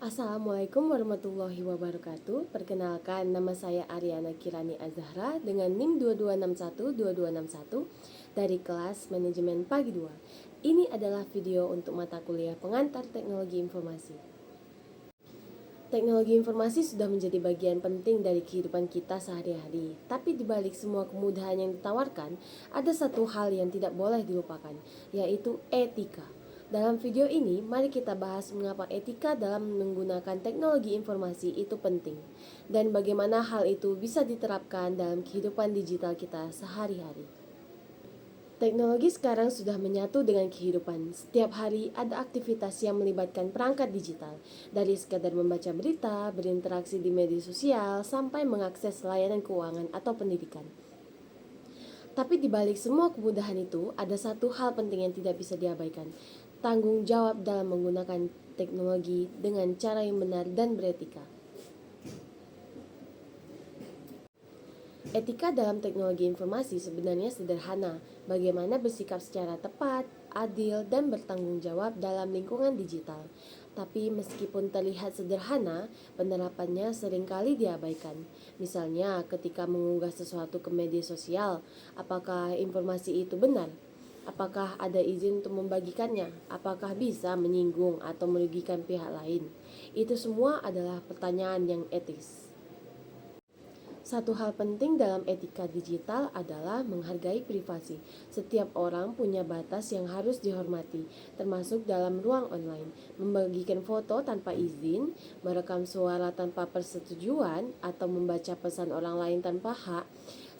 Assalamualaikum warahmatullahi wabarakatuh. Perkenalkan, nama saya Aryana Kirani Azahra dengan NIM 22612261 dari kelas Manajemen Pagi 2. Ini adalah video untuk mata kuliah pengantar Teknologi Informasi. Teknologi informasi sudah menjadi bagian penting dari kehidupan kita sehari-hari. Tapi di balik semua kemudahan yang ditawarkan, ada satu hal yang tidak boleh dilupakan, yaitu etika. Dalam video ini, mari kita bahas mengapa etika dalam menggunakan teknologi informasi itu penting, dan bagaimana hal itu bisa diterapkan dalam kehidupan digital kita sehari-hari. Teknologi sekarang sudah menyatu dengan kehidupan. Setiap hari ada aktivitas yang melibatkan perangkat digital, dari sekadar membaca berita, berinteraksi di media sosial, sampai mengakses layanan keuangan atau pendidikan. Tapi di balik semua kemudahan itu, ada satu hal penting yang tidak bisa diabaikan. Tanggung jawab dalam menggunakan teknologi dengan cara yang benar dan beretika. Etika dalam teknologi informasi sebenarnya sederhana. Bagaimana bersikap secara tepat, adil, dan bertanggung jawab dalam lingkungan digital. Tapi meskipun terlihat sederhana, penerapannya seringkali diabaikan. Misalnya ketika mengunggah sesuatu ke media sosial, apakah informasi itu benar? Apakah ada izin untuk membagikannya? Apakah bisa menyinggung atau merugikan pihak lain? Itu semua adalah pertanyaan yang etis. Satu hal penting dalam etika digital adalah menghargai privasi. Setiap orang punya batas yang harus dihormati, termasuk dalam ruang online. Membagikan foto tanpa izin, merekam suara tanpa persetujuan, atau membaca pesan orang lain tanpa hak,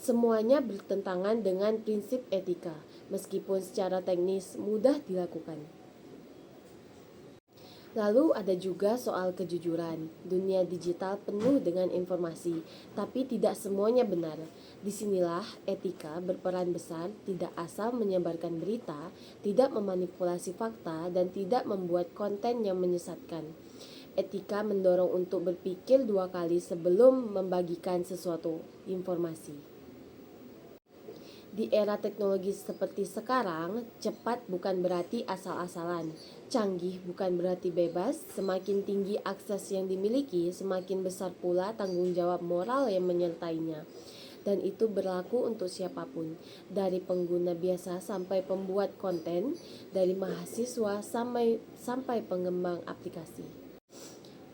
semuanya bertentangan dengan prinsip etika, meskipun secara teknis mudah dilakukan. Lalu ada juga soal kejujuran. Dunia digital penuh dengan informasi, tapi tidak semuanya benar. Disinilah etika berperan besar, tidak asal menyebarkan berita, tidak memanipulasi fakta, dan tidak membuat konten yang menyesatkan. Etika mendorong untuk berpikir dua kali sebelum membagikan sesuatu informasi. Di era teknologi seperti sekarang, cepat bukan berarti asal-asalan. Canggih bukan berarti bebas. Semakin tinggi akses yang dimiliki, semakin besar pula tanggung jawab moral yang menyertainya. Dan itu berlaku untuk siapapun, dari pengguna biasa sampai pembuat konten, dari mahasiswa sampai pengembang aplikasi.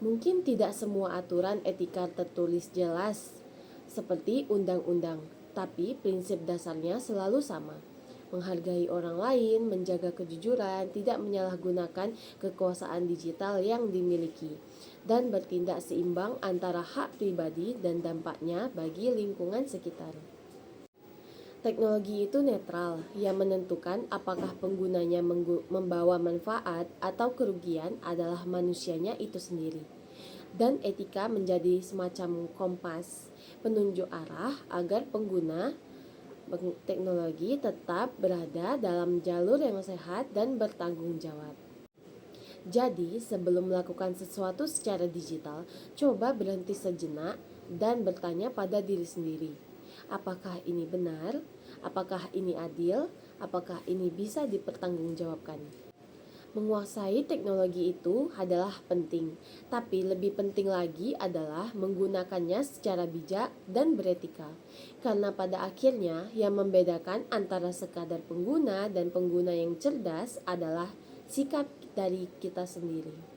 Mungkin tidak semua aturan etika tertulis jelas, seperti undang-undang. Tapi prinsip dasarnya selalu sama. Menghargai orang lain, menjaga kejujuran, tidak menyalahgunakan kekuasaan digital yang dimiliki, dan bertindak seimbang antara hak pribadi dan dampaknya bagi lingkungan sekitar. Teknologi itu netral, yang menentukan apakah penggunanya membawa manfaat atau kerugian adalah manusianya itu sendiri. Dan etika menjadi semacam kompas, penunjuk arah agar pengguna teknologi tetap berada dalam jalur yang sehat dan bertanggung jawab. Jadi, sebelum melakukan sesuatu secara digital, coba berhenti sejenak dan bertanya pada diri sendiri. Apakah ini benar? Apakah ini adil? Apakah ini bisa dipertanggungjawabkan? Menguasai teknologi itu adalah penting, tapi lebih penting lagi adalah menggunakannya secara bijak dan beretika. Karena pada akhirnya yang membedakan antara sekadar pengguna dan pengguna yang cerdas adalah sikap dari kita sendiri.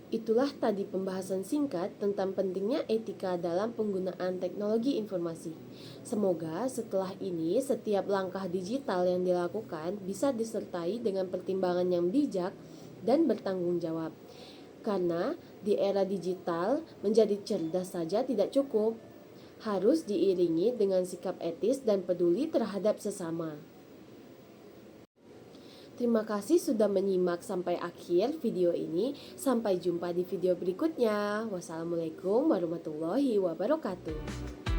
Itulah tadi pembahasan singkat tentang pentingnya etika dalam penggunaan teknologi informasi. Semoga setelah ini setiap langkah digital yang dilakukan bisa disertai dengan pertimbangan yang bijak dan bertanggung jawab. Karena di era digital menjadi cerdas saja tidak cukup, harus diiringi dengan sikap etis dan peduli terhadap sesama. Terima kasih sudah menyimak sampai akhir video ini. Sampai jumpa di video berikutnya. Wassalamualaikum warahmatullahi wabarakatuh.